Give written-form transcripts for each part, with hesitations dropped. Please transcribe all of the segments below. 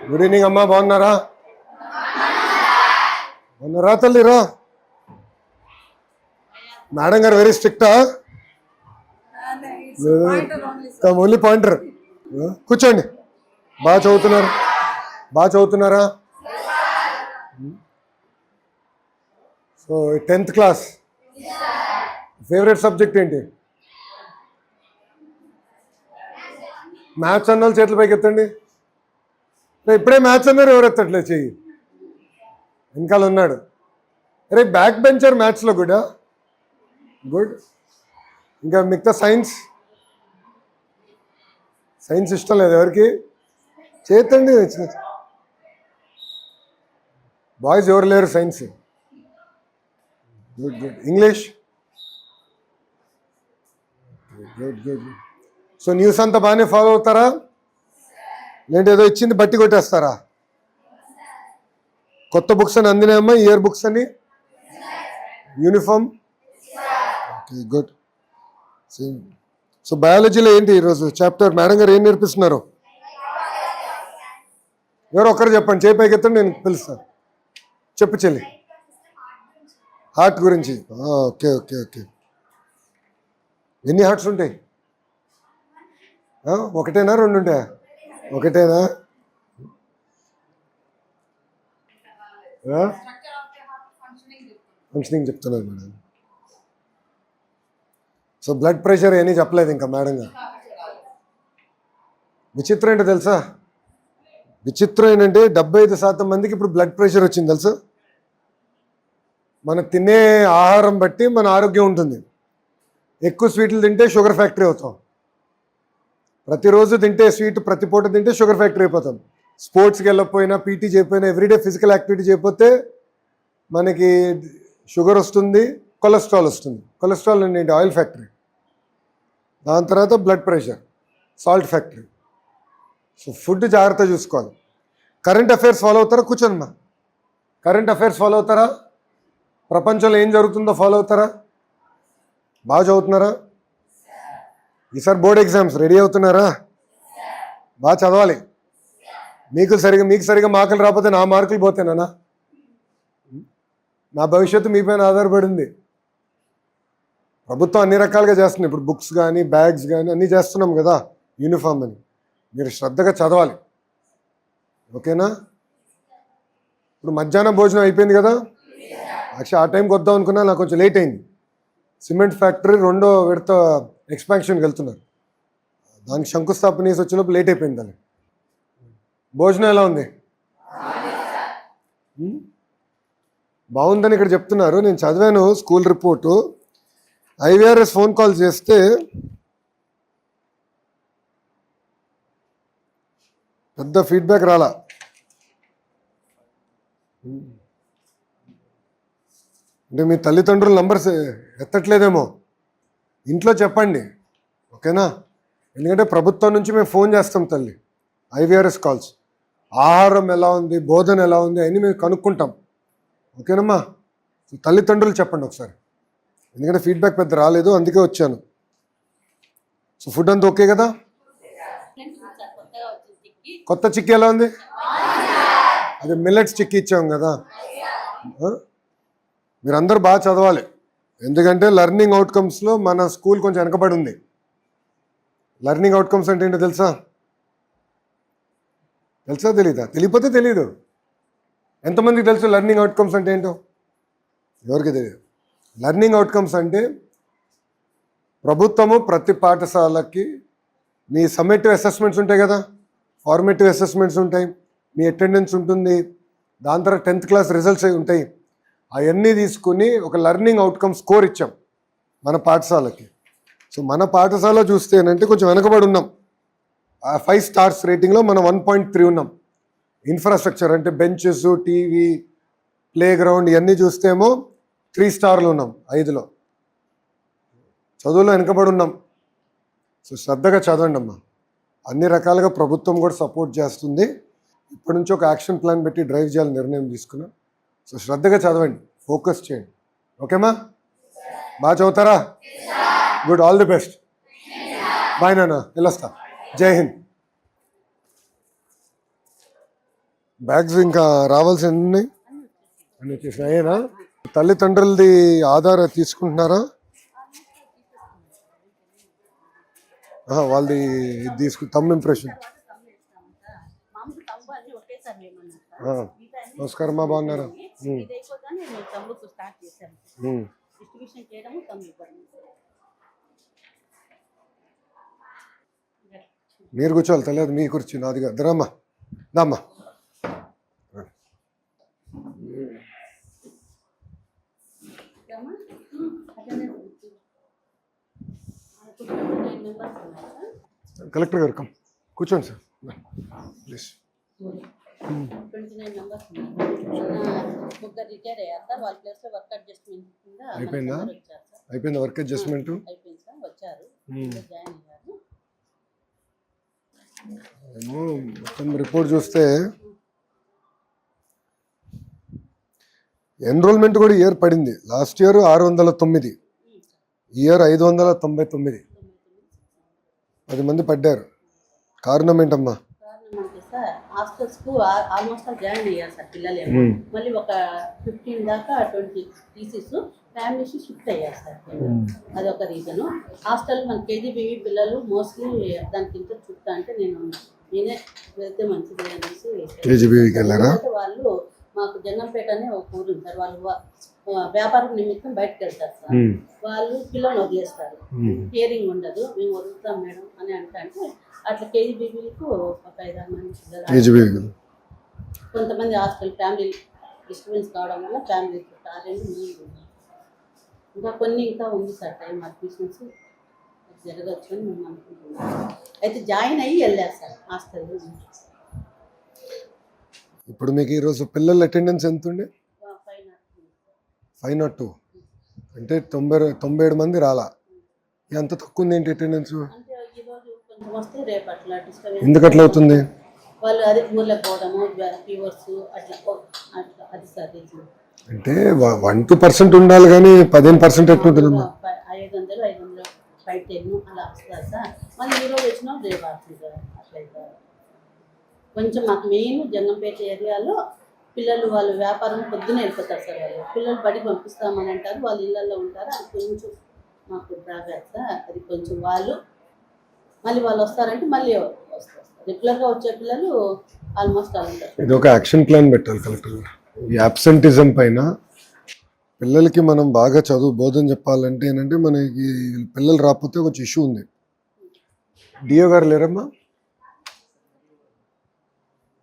Good evening అమ్మా, బాగున్నారా? బాగున్నారా తల్లిరా? మేడం గారు వెరీ స్ట్రిక్టా? Only pointer. కూర్చోండి. బాగా చదువుతున్నారు? బాగా చదువుతున్నారా? So 10th class favourite subject ఏంటి? మ్యాథ్స్ అన్న వాళ్ళు చేతుల పైకి ఎత్తండి. ఇప్పుడే మ్యాథ్స్ అన్నారు, ఎవరు ఎత్తట్లేదు చెయ్యి. వెనకాల ఉన్నాడు. అరే బ్యాక్ బెంచర్ మ్యాథ్స్లో గుడ్. గుడ్. ఇంకా మిగతా సైన్స్ ఇష్టం లేదు ఎవరికి? చేతండి. బాయ్స్ ఎవరు లేరు science. Good good. English good good. So news అంతా బాగానే ఫాలో అవుతారా? లేదంటే ఏదో ఇచ్చింది బట్టి కొట్టేస్తారా? కొత్త బుక్స్ అని అందినాయమ్మా, ఇయర్ బుక్స్ అని, యూనిఫామ్. Okay good. సో బయాలజీలో ఏంటి ఈరోజు చాప్టర్? మేడం గారు ఏం నేర్పిస్తున్నారు? ఎవరు ఒక్కరు చెప్పండి, చేయి పైకి ఎత్తండి, నేను పిలుస్తాను. చెప్పు చెల్లి. హార్ట్ గురించి. Okay okay okay. ఎన్ని హార్ట్స్ ఉంటాయి? ఒకటేనా, రెండు ఉంటాయా? ఒకటేనా? ఫంక్షనింగ్ చెప్తున్నారు మేడం. సో బ్లడ్ ప్రెషర్ ఏమీ చెప్పలేదు ఇంకా మేడం గారు. విచిత్రం ఏంటో తెలుసా? విచిత్రం ఏంటంటే 75% మందికి ఇప్పుడు బ్లడ్ ప్రెషర్ వచ్చింది తెలుసా? మనం తినే ఆహారం బట్టి మన ఆరోగ్యం ఉంటుంది. ఎక్కువ స్వీట్లు తింటే షుగర్ ఫ్యాక్టరీ అవుతాం. ప్రతిరోజు తింటే స్వీట్, ప్రతి పూట తింటే షుగర్ ఫ్యాక్టరీ అయిపోతాం. స్పోర్ట్స్కి వెళ్ళకపోయినా, పీటీ చేయకపోయినా, ఎవ్రీడే ఫిజికల్ యాక్టివిటీ చేయకపోతే మనకి షుగర్ వస్తుంది, కొలెస్ట్రాల్ వస్తుంది. కొలెస్ట్రాల్ ఏంటి? Oil factory. దాని తర్వాత blood pressure, salt factory. So food జాగ్రత్త చూసుకోవాలి. కరెంట్ అఫైర్స్ ఫాలో అవుతారా? కూర్చోమ్మా. కరెంట్ అఫైర్స్ ఫాలో అవుతారా? ప్రపంచంలో ఏం జరుగుతుందో ఫాలో అవుతారా? బాగా చదువుతున్నారా? ఈసారి బోర్డ్ ఎగ్జామ్స్ రెడీ అవుతున్నారా? బాగా చదవాలి. మీకు సరిగా మార్కులు రాకపోతే నా మార్కులు పోతేనా? నా భవిష్యత్తు మీ పైన ఆధారపడింది. ప్రభుత్వం అన్ని రకాలుగా చేస్తుంది. ఇప్పుడు బుక్స్ కానీ, బ్యాగ్స్ కానీ అన్నీ చేస్తున్నాం కదా, యూనిఫామ్ అని. మీరు శ్రద్ధగా చదవాలి, ఓకేనా? ఇప్పుడు మధ్యాహ్నం భోజనం అయిపోయింది కదా. యాక్చువల్లీ ఆ టైంకి వద్దాం అనుకున్నా, నాకు కొంచెం లేట్ అయింది. సిమెంట్ ఫ్యాక్టరీ 2వ విడత ఎక్స్పాన్షన్కి వెళ్తున్నారు. దానికి శంకుస్థాపన చేసి వచ్చినప్పుడు లేట్ అయిపోయింది. దాన్ని భోజనం ఎలా ఉంది? బాగుందని ఇక్కడ చెప్తున్నారు. నేను చదివాను school report. IVRS phone call చేస్తే పెద్ద ఫీడ్బ్యాక్ రాలా. అంటే మీ తల్లిదండ్రుల నంబర్స్ ఎత్తట్లేదేమో. ఇంట్లో చెప్పండి, ఓకేనా? ఎందుకంటే ప్రభుత్వం నుంచి మేము ఫోన్ చేస్తాం తల్లి, ఐవీఆర్ఎస్ కాల్స్. ఆహారం ఎలా ఉంది, బోధన ఎలా ఉంది అని మేము కనుక్కుంటాం, ఓకేనమ్మా? తల్లిదండ్రులు చెప్పండి ఒకసారి, ఎందుకంటే ఫీడ్బ్యాక్ పెద్ద రాలేదు, అందుకే వచ్చాను. సో ఫుడ్ అంతా ఓకే కదా? కొత్త చిక్కీ ఎలా ఉంది? అది మిల్లెట్స్ చిక్కీ ఇచ్చాం కదా. మీరందరూ బాగా చదవాలి, ఎందుకంటే లెర్నింగ్ అవుట్కమ్స్లో మన స్కూల్ కొంచెం వెనకబడి ఉంది. లెర్నింగ్ అవుట్కమ్స్ అంటే ఏంటో తెలుసా? తెలీదా? తెలియకపోతే తెలీదు. ఎంతమందికి తెలుసు లెర్నింగ్ అవుట్కమ్స్ అంటే ఏంటో? ఎవరికి తెలియదు. లెర్నింగ్ అవుట్కమ్స్ అంటే ప్రభుత్వము ప్రతి పాఠశాలకి మీ సమ్మేటివ్ అసెస్మెంట్స్ ఉంటాయి కదా, ఫార్మేటివ్ అసెస్మెంట్స్ ఉంటాయి, మీ అటెండెన్స్ ఉంటుంది, దాని తర్వాత 10th క్లాస్ రిజల్ట్స్ ఉంటాయి. అవన్నీ తీసుకుని ఒక లెర్నింగ్ అవుట్కమ్ స్కోర్ ఇచ్చాం మన పాఠశాలకి. సో మన పాఠశాల చూస్తే ఏంటంటే కొంచెం వెనకబడి ఉన్నాం. 5 స్టార్స్ రేటింగ్లో మనం 1.3 ఉన్నాం. ఇన్ఫ్రాస్ట్రక్చర్ అంటే బెంచెస్, టీవీ, ప్లే గ్రౌండ్ ఇవన్నీ చూస్తేమో 3 స్టార్లు ఉన్నాం 5లో. చదువులో వెనకబడి ఉన్నాం. సో శ్రద్ధగా చదవండి అమ్మా. అన్ని రకాలుగా ప్రభుత్వం కూడా సపోర్ట్ చేస్తుంది. ఇప్పటి నుంచి ఒక యాక్షన్ ప్లాన్ పెట్టి డ్రైవ్ చేయాలని నిర్ణయం తీసుకున్నాం. సో శ్రద్ధగా చదవండి, ఫోకస్ చేయండి, ఓకేమా? బాగా చదువుతారా? Good, all the best. Bye నాన్న, వెళ్ళొస్తా. జై హింద్. బ్యాగ్స్ ఇంకా రావాల్సి ఎన్ని ఉన్నాయి? అన్ని వచ్చేసినాయేనా? తల్లిదండ్రులది ఆధార్ తీసుకుంటున్నారా? వాళ్ళది ఇది తమ్ ఇంప్రెషన్. నమస్కారం మా బాగున్నారా? మీరు కూర్చోవాలి, తెలియదు మీ కుర్చీ నాదిగా. దరమ్మా దమ్మా. కలెక్టర్ గారు కమ్ కూర్చోండి సార్ ప్లీజ్. 29 మెంబర్స్ ముగ్గురు రిటైర్ అయ్యారు సార్. వాళ్ళ ప్లేస్ లో వర్క్ అడ్జస్ట్మెంట్ కింద అయిపోయిందా? అయిపోయింది వర్క్ అడ్జస్ట్మెంట్? అయిపోయింది సార్, వచ్చారు, జాయిన్ అయ్యారు. ఏమో మొత్తం రిపోర్ట్ చూస్తే ఎన్రోల్మెంట్ కూడా ఇయర్ పడింది. Last year 609, year 599. 10 మంది పడ్డారు. కారణం ఏంటమ్మా? సార్ హాస్టల్స్ కు ఆల్మోస్ట్ జాయిన్ అయ్యారు సార్ పిల్లలు. మళ్ళీ ఒక 15 దాకా 20 టీసీస్ ఫ్యామిలీస్ షిఫ్ట్ అయ్యారు సార్. అదొక రీజను. హాస్టల్ మన కేజీబీవీ పిల్లలు మోస్ట్లీ దానికి ఇంత చుట్టా అంటే నేనే వెళ్తే మంచిది అనేసి కేజీబీవీకి వెళ్ళారా? వాళ్ళు మాకు జంగంపేట అనే ఒక ఊరు ఉంది సార్. వాళ్ళు వ్యాపారం నిమిత్తం బయటకు వెళ్తారు సార్. వాళ్ళు పిల్లలు వదిలేస్తారు, కేరింగ్ ఉండదు, మేము వదులుతాం మేడం అని అంటే అట్లా కేజీబీవీలకు ఒక 5-6 మంది పిల్లలు. కొంతమంది హాస్టల్ ఫ్యామిలీ డిస్టర్బెన్స్ కావడం వల్ల ఫ్యామిలీ ఇంకా కొన్ని ఇంకా ఉంది సార్. టైం అడ్మిషన్స్ జరగచ్చు అని మేము అనుకుంటున్నాం. అయితే జాయిన్ అయ్యి వెళ్ళారు సార్ హాస్టల్. ఇప్పుడు మీకు ఈరోజు పిల్లల అటెండెన్స్ ఎంత ఉండే? 502. అంటే 97 మంది రాలా. ఎంత తక్కువ ఉంది ఏంటి అటెండెన్స్? ఎందుకు అట్లా అవుతుంది? వాళ్ళు అదే ఊర్లోకి పోవడము, ఫీవర్స్ అట్లా అది సార్. అంటే 1-2% ఉండాలి కానీ 15% ఎట్లా ఉంటుందమ్మా? 500 510 అలా వస్తారు సార్. మళ్ళీ ఈరోజు వచ్చినా రేపు వస్తుంది సార్. అట్లయితే కొంచెం మాకు మెయిన్ జంగంపేట ఏరియాలో పిల్లలు వాళ్ళు వ్యాపారం పొద్దున వెళ్ళిపోతారు సార్. వాళ్ళు పిల్లలు బడికి పంపిస్తామని అంటారు, వాళ్ళు ఇళ్ళల్లో ఉంటారు. అది కొంచెం మాకు డ్రాబ్యాక్ సార్. అది కొంచెం వాళ్ళు మళ్ళీ వస్తారంటే మళ్ళీ వస్తారు. రెగ్యులర్గా వచ్చే పిల్లలు ఆల్మోస్ట్ అలా ఉంటారు. ఇది ఒక యాక్షన్ ప్లాన్ పెట్టాలి కలెక్టర్ గారు. ఈ అబ్సెంటిజం పైన పిల్లలకి మనం బాగా చదువు బోధన చెప్పాలంటే ఏంటంటే మనకి పిల్లలు రాకపోతే ఒక ఇష్యూ ఉంది. డిఓ గారు లేరమ్మా?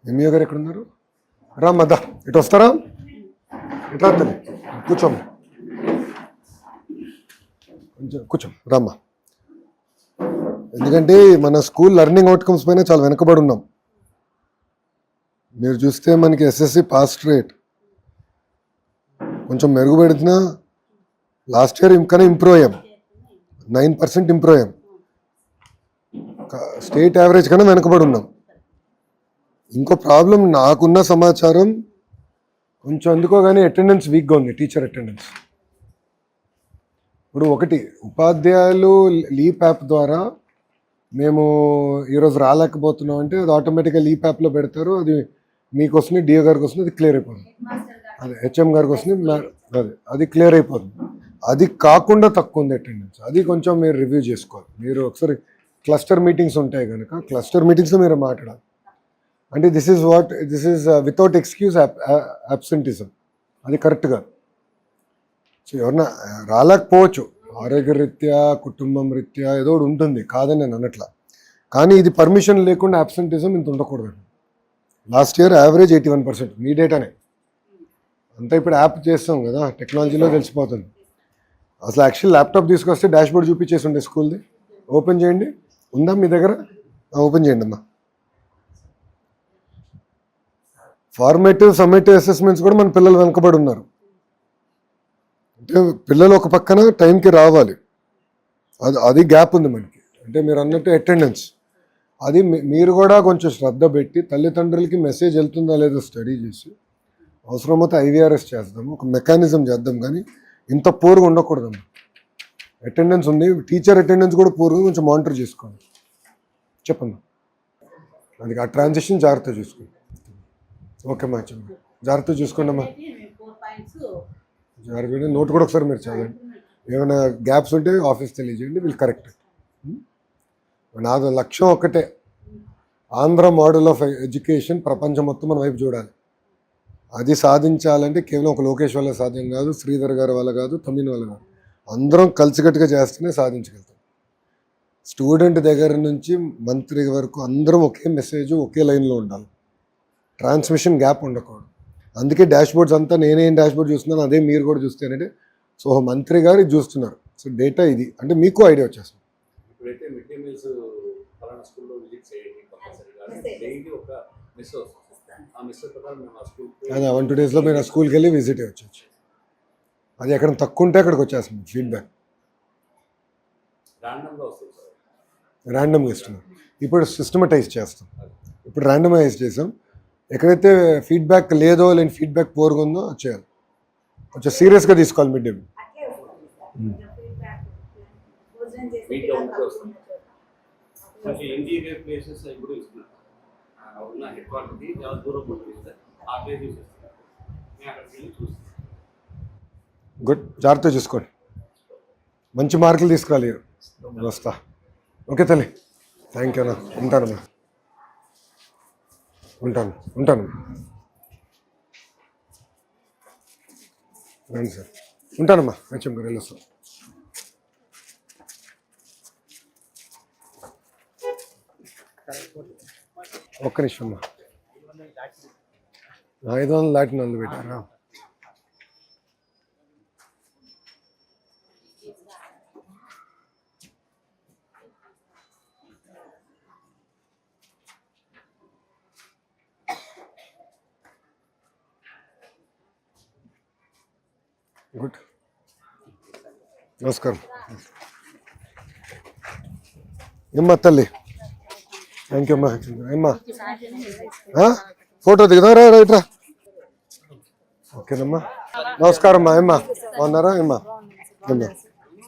ఎంఈఓ గారు ఎక్కడున్నారు? రామ్మా దా, ఇటు వస్తారా? ఇటు రాత్రి కూర్చోమ్మా, కొంచెం కూర్చోం రామ్మా. ఎందుకంటే మన స్కూల్ లెర్నింగ్ అవుట్కమ్స్ పైన చాలా వెనకబడి ఉన్నాం. మీరు చూస్తే మనకి ఎస్ఎస్సి పాస్ రేట్ కొంచెం మెరుగుపడుతున్నా లాస్ట్ ఇయర్ ఇంకనే ఇంప్రూవ్ అయ్యాం. 9% ఇంప్రూవ్ అయ్యాం. స్టేట్ యావరేజ్ కన్నా వెనకబడి ఉన్నాం. ఇంకో ప్రాబ్లం నాకున్న సమాచారం కొంచెం ఎందుకో కానీ అటెండెన్స్ వీక్గా ఉంది, టీచర్ అటెండెన్స్. ఇప్పుడు ఒకటి ఉపాధ్యాయులు లీప్ యాప్ ద్వారా మేము ఈరోజు రాలేకపోతున్నాం అంటే అది ఆటోమేటిక్గా లీప్ యాప్లో పెడతారు. అది మీకు వస్తుంది, డిఓ గారికి వస్తుంది, అది క్లియర్ అయిపోతుంది. అదే హెచ్ఎం గారికి వస్తుంది, అది క్లియర్ అయిపోతుంది. అది కాకుండా తక్కువ ఉంది అటెండెన్స్. అది కొంచెం మీరు రివ్యూ చేసుకోవాలి. మీరు ఒకసారి క్లస్టర్ మీటింగ్స్ ఉంటాయి కనుక క్లస్టర్ మీటింగ్స్లో మీరు మాట్లాడాలి. అంటే this is without excuse absenteeism. అది కరెక్ట్గా. సో ఎవరన్నా రాలేకపోవచ్చు, ఆరోగ్య రీత్యా కుటుంబం రీత్యా ఏదో ఒకటి ఉంటుంది, కాదని నేను అనట్లా. కానీ ఇది పర్మిషన్ లేకుండా అబ్సెంటిజం ఇంత ఉండకూడదు. Last year average 81%. మీ డేటానే అంతా. ఇప్పుడు యాప్ చేస్తాం కదా, టెక్నాలజీలో తెలిసిపోతుంది. అసలు యాక్చువల్ ల్యాప్టాప్ తీసుకొస్తే డాష్ బోర్డ్ చూపించేసి ఉండే స్కూల్ది. ఓపెన్ చేయండి, ఉందా మీ దగ్గర? ఓపెన్ చేయండి అమ్మా. ఫార్మేటివ్ సమ్మేటివ్ అసెస్మెంట్స్ కూడా మన పిల్లలు వెనకబడి ఉన్నారు. అంటే పిల్లలు ఒక పక్కన టైంకి రావాలి, అది గ్యాప్ ఉంది మనకి. అంటే మీరు అన్నట్టు అటెండెన్స్, అది మీరు కూడా కొంచెం శ్రద్ధ పెట్టి తల్లిదండ్రులకి మెసేజ్ వెళ్తుందా లేదో స్టడీ చేసి అవసరమైతే ఐవీఆర్ఎస్ చేద్దాము, ఒక మెకానిజం చేద్దాం. కానీ ఇంత పూర్గా ఉండకూడదమ్మా. అటెండెన్స్ ఉంది, టీచర్ అటెండెన్స్ కూడా పూర్గా కొంచెం మానిటర్ చేసుకోండి. చెప్పండి, అది ఆ ట్రాన్సిషన్ జాగ్రత్త చూసుకోండి. ఓకే అమ్మా జాగ్రత్త చూసుకోండి అమ్మా. 4 పాయింట్స్ జాగ్రత్త నోట్ కూడా ఒకసారి మీరు చదవండి. ఏమైనా గ్యాప్స్ ఉంటే ఆఫీస్ తెలియజేయండి, వీళ్ళు కరెక్ట్. నాది లక్ష్యం ఒక్కటే, ఆంధ్ర మోడల్ ఆఫ్ ఎడ్యుకేషన్ ప్రపంచం మొత్తం మన వైపు చూడాలి. అది సాధించాలంటే కేవలం ఒక లోకేష్ వల్ల సాధ్యం కాదు, శ్రీధర్ గారి వల్ల కాదు, తమిళ వల్ల కాదు. అందరం కలిసికట్టుగా చేస్తేనే సాధించగలుగుతాం. స్టూడెంట్ దగ్గర నుంచి మంత్రి వరకు అందరం ఒకే మెసేజ్, ఒకే లైన్లో ఉండాలి. ట్రాన్స్మిషన్ గ్యాప్ ఉండకూడదు. అందుకే డాష్ బోర్డ్స్ అంతా నేనేం డాష్ బోర్డ్ చూస్తున్నాను అదే మీరు కూడా చూస్తేనంటే, సో మంత్రి గారు ఇది చూస్తున్నారు, సో డేటా ఇది అంటే మీకు ఐడియా వచ్చేస్తుంది. ఇప్పుడైతే మిడ్ డే మీల్స్ ఫలానా స్కూల్లో విజిట్ చేయండి కంపల్సరీగా డైలీ ఒక మెస్ వస్తుంది. ఆ మెస్ ప్రకారం మేము ఆ స్కూల్కి అదే 1-2 డేస్లో మీరు ఆ స్కూల్కి వెళ్ళి విజిట్ అవ్వచ్చు. అది ఎక్కడ తక్కువ ఉంటే అక్కడికి వచ్చేస్తుంది ఫీడ్బ్యాక్. ర్యాండమ్గా వస్తుంది సార్. ర్యాండమ్గా ఇస్తున్నాం. ఇప్పుడు సిస్టమటైజ్ చేస్తాం. ఇప్పుడు ర్యాండమైజ్ చేసాం. ఎక్కడైతే ఫీడ్బ్యాక్ లేదో లేని ఫీడ్బ్యాక్ పోరుగా ఉందో అది చేయాలి. కొంచెం సీరియస్గా తీసుకోవాలి మిడ్ డే మీల్. వీక్లో ఉంటే వస్తుంది. కొంచెం ఇంటీరియర్ ప్లేసెస్ ఇప్పుడు ఇస్తున్నారు. ఉన్న హెడ్ క్వార్టర్కి చాలా దూరం ఉంటుంది సార్. ఆ ప్లేస్ చూసేస్తున్నారు. మేము అక్కడికి వెళ్ళి చూస్తాం. గుడ్, జాగ్రత్త చూసుకోండి. మంచి మార్కులు తీసుకురాలి. వస్తా. ఓకే తల్లి, థ్యాంక్ యూ అన్న. ఉంటానమ్మా, ఉంటాను. రండి సార్, ఉంటానమ్మా. హెచ్ఎం గారు వెళ్ళొస్తాం. ఒక్క నిమిషం అమ్మా. 500 దాటి నన్ను పెట్టారా? గుడ్, నమస్కారం. ఏమ్మా తల్లి, థ్యాంక్ యూ అమ్మా. ఏమ్మా ఫోటో దిగుదారా? రైట్రా. ఓకేనమ్మా, నమస్కారం అమ్మా. ఏమ్మా బాగున్నారా? ఏమ్మా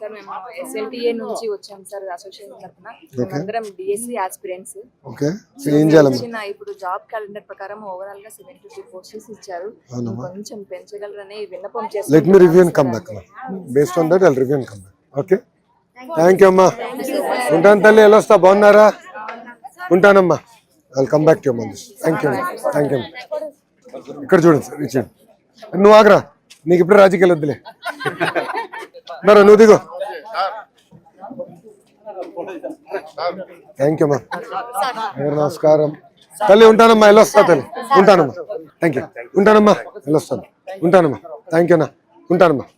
సార్ మేము SLTA నుంచి వచ్చాం సార్, అసోసియేషన్ తరఫున. అందరం డిఎస్సి ఆస్పిరెంట్స్. ఓకే, ఏం చేయాలమ్మా? ఇప్పుడు జాబ్ క్యాలెండర్ ప్రకారం ఓవరాల్ గా 72 పోస్టెస్ ఇచ్చారు. కొంచెం పెంచగలరని విన్నపం చేస్తాం. Let me review and come back. Based on that I'll review and come back. Okay, thank you అమ్మా. ఉంటాను తల్లి, వెళ్ళొస్తా. బాగున్నారా? ఉంటానమ్మా. I'll come back to you అమ్మా. Thank you. ఇక్కడ చూడండి సార్, ఇచ్చేయండి. నువ్వు ఆగరా, నీకు ఇప్పుడు రాజకీయాలు వద్దులే. మరా నువ్వు దిగు. థ్యాంక్ యూ అమ్మా. నమస్కారం తల్లి, ఉంటానమ్మా. వెళ్ళొస్తా తల్లి, ఉంటానమ్మా. Thank you. ఉంటానమ్మా, వెళ్ళొస్తాను. ఉంటానమ్మా. థ్యాంక్ యూ అన్నా, ఉంటానమ్మా.